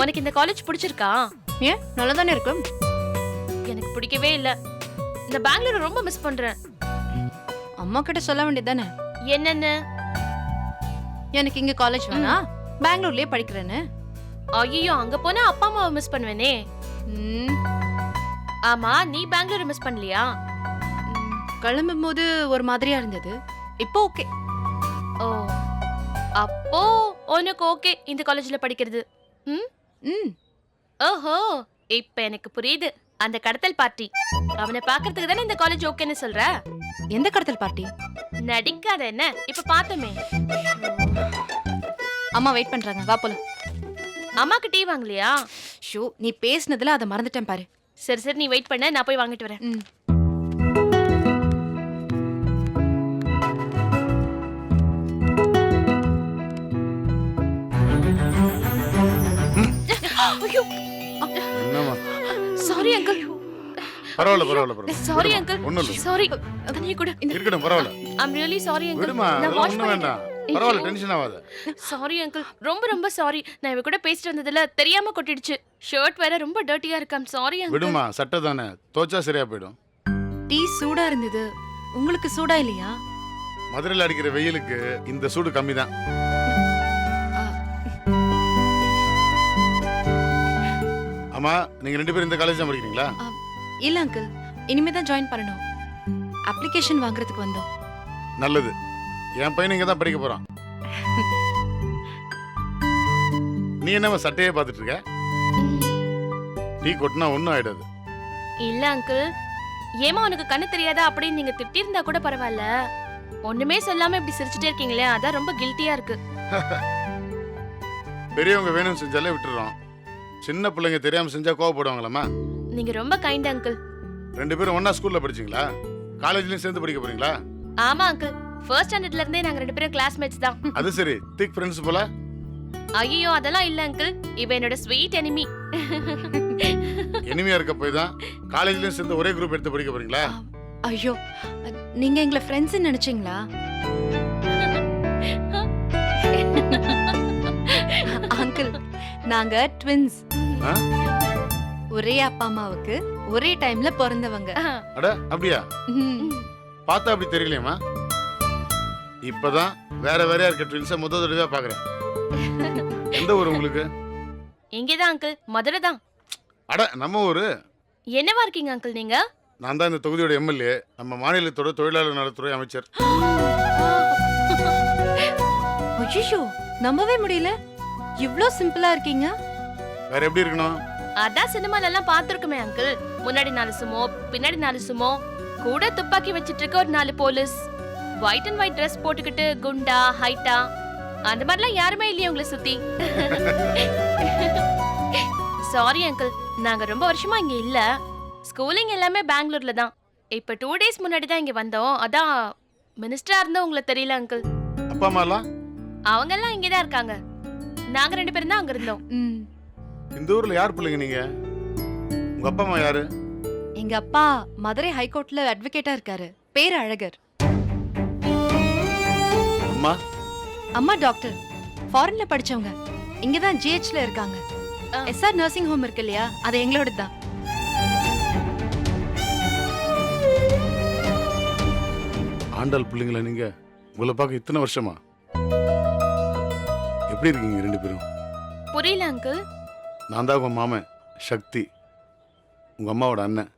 உனக்கு இந்த காலேஜ் பிடிச்சிருக்கா? ஏன் நல்லா தானே இருக்கும். எனக்கு பிடிக்கவே இல்ல. இந்த பெங்களூரை ரொம்ப மிஸ் பண்றேன். அம்மா கிட்ட சொல்ல வேண்டியதானே, என்னன்னு? எனக்கு இங்க காலேஜ் வேணா, பெங்களூர்லயே படிக்கிறேன்னு. ஐயோ, அங்க போனா அப்பா அம்மாவை மிஸ் பண்ணுவேனே. ம், ஆமா, நீ பெங்களூரை மிஸ் பண்ணலையா? கிளம்பும் போது ஒரு மாதிரியா இருந்தது. இப்போ ஓகே. ஓ, அப்போ உனக்கு ஓகே இந்த காலேஜ்ல படிக்கிறது. ம், ம், ஓஹோ, இப்ப எனக்கு புரியுது. அந்த கடத்தல் பார்ட்டி, அவனை பாக்குறதுக்கு தானே இந்த காலேஜ் ஓகேன்னு சொல்ற? எந்த கடத்தல் பார்ட்டி? நடிக்காத என்ன, இப்ப பார்த்தோமே. அம்மா வெயிட் பண்றாங்க, வா போலாம். அம்மாக்கு டீ வாங்கலையா? ஷோ, நீ பேசுனதுல அதை மறந்துட்டேன் பாரு. சரி சரி, நீ வெயிட் பண்ண, நான் போய் வாங்கிட்டு வரேன். ம். ஐயோ, என்னம்மா? Sorry uncle. பரவாயில்ல பரவாயில்ல பரவாயில்ல. Sorry uncle. ஒண்ணும் இல்ல. சாரி. தனியா கூட. இருக்கட்டும் பரவாயில்ல. I'm really sorry uncle. விடுமா, நான் அதெல்லாம் வாஷ் ஒண்ணும் வேண்டாம். பரவாயில்ல, டென்ஷன் ஆகாத. சாரி அங்கிள், ரொம்ப ரொம்ப சாரி. நான் இவ கூட பேசிட்டு வந்ததுல தெரியாம கொட்டிடுச்சு. ஷர்ட் வேற ரொம்ப டர்ட்டியா இருக்காம். Sorry uncle. விடுமா, சட்டை தானே, தோச்சா சரியா போயிடும். டீ சூடா இருந்தது, உங்களுக்கு சூடா இல்லையா? மதுரையில் அடிக்கிற வெயிலுக்கு இந்த சூடு கம்மி தான். ஆமா, நீங்க ரெண்டு பேரும் இந்த காலேஜ் தான் படிக்கிறீங்களா? இல்ல அங்கிள், இனிமே தான் ஜாயின் பண்ணணும். அப்ளிகேஷன் வாங்குறதுக்கு வந்தோம். நல்லது. என் பையன் இங்க தான் படிக்க போறான். நீ என்னவா சட்டையே பார்த்துட்டு இருக்க? டீ கொட்டினா ஒன்றும் ஆயிடாது. இல்ல அங்கிள், ஏமா உனக்கு கண்ணு தெரியாதா அப்படின்னு நீங்க திட்டிருந்தா கூட பரவாயில்ல. ஒண்ணுமே சொல்லாம இப்படி சிரிச்சுட்டே இருக்கீங்களே, அதான் ரொம்ப கில்ட்டியா இருக்கு. பெரியவங்க வேணும் செஞ்சாலே விட்டுறோம். சின்ன பிள்ளைங்க தெரியாம செஞ்சா கோவப்படுவாங்களாமா? நீங்க ரொம்ப கைண்ட் அங்கிள். ரெண்டு பேரும் ஒண்ணா ஸ்கூல்ல படிச்சீங்களா? காலேஜ்லயும் சேர்ந்து படிக்க போறீங்களா? ஆமா அங்கிள், ஃபர்ஸ்ட் ஸ்டாண்டர்ட்ல இருந்தே நாங்க ரெண்டு பேரும் கிளாஸ்மேட்ஸ் தான். அது சரி, திக் ஃப்ரெண்ட்ஸ் போல. ஐயோ, அதெல்லாம் இல்ல அங்கிள், இவ என்னோட ஸ்வீட் எனிமி. எனிமையா இருக்க போய் தான் காலேஜ்லயும் சேர்ந்து ஒரே குரூப் எடுத்து படிக்க போறீங்களா? ஐயோ, நீங்க எங்களை ஃப்ரெண்ட்ஸ் நினைச்சீங்களா? அங்கிள், நாங்க ட்வின்ஸ். ஆ? ஒரே அப்பா அம்மாவுக்கு ஒரே டைம்ல பிறந்தவங்க. அட அப்படியா? ம். பார்த்தா அப்படி தெரியலையேம்மா. இப்பதான் வேற வேறையா இருக்க ட்வின்ஸை முதல் தடவையா பாக்குறேன். எந்த ஊர் உங்களுக்கு? இங்கதான் அங்கிள், மதுரை தான். அட நம்ம ஊரு. என்னவா இருக்கீங்க அங்கிள் நீங்க? நான் தான் இந்த தொகுதியோட எம்எல்ஏ, நம்ம மாநிலத்தோட தொழிலாளர் நலத்துறை அமைச்சர். ஐயோ, நம்பவே முடியல, இவ்ளோ சிம்பிளா இருக்கீங்க. வேற எப்படி இருக்கணும்? அதான் சினிமால எல்லாம் பாத்துருக்குமே அங்கிள். முன்னாடி 4 சுமோ, பின்னாடி 4 சுமோ, கூட துப்பாக்கி வச்சிட்டு இருக்க ஒரு 4 police, white and white dress போட்டுக்கிட்டு குண்டா ஹைட்டா, அந்த மாதிரிலாம் யாருமே இல்லையே உங்களை சுத்தி. சாரி அங்கிள், நாங்க ரொம்ப வருஷமா இங்க இல்ல. ஸ்கூலிங் எல்லாமே பெங்களூர்ல தான். இப்ப 2 டேஸ் முன்னாடி தான் இங்க வந்தோம். அதான் மினிஸ்டரா இருந்தா உங்களுக்கு தெரியல அங்கிள். அப்பா அம்மா எல்லாம்? அவங்க எல்லாம் இங்கே தான் இருக்காங்க. நாங்க 2 பேரும் தான் அங்க இருந்தோம். ம். இந்த ஊர்ல யார் பிள்ளைங்க நீங்க? உங்க அப்பா அம்மா யாரு? எங்க அப்பா மதுரை ஹைகோர்ட்ல அட்வொகேட்டா இருக்காரு, பேர் அழகர். அம்மா? அம்மா டாக்டர், ஃபாரின்ல படிச்சவங்க, இங்க தான் ஜிஹெச்ல இருக்காங்க. எஸ்ஆர் நர்சிங் ஹோம் இருக்கு இல்லையா, அது எங்களோட தான். ஆண்டாள் பிள்ளைங்களா நீங்க? உங்களை பார்க்க இத்தனை வருஷமா? எப்படி இருக்கீங்க ரெண்டு பேரும்? புரியல அங்கிள். நான் தான் உங்க மாமன் சக்தி, உங்க அம்மாவோட அண்ணன்.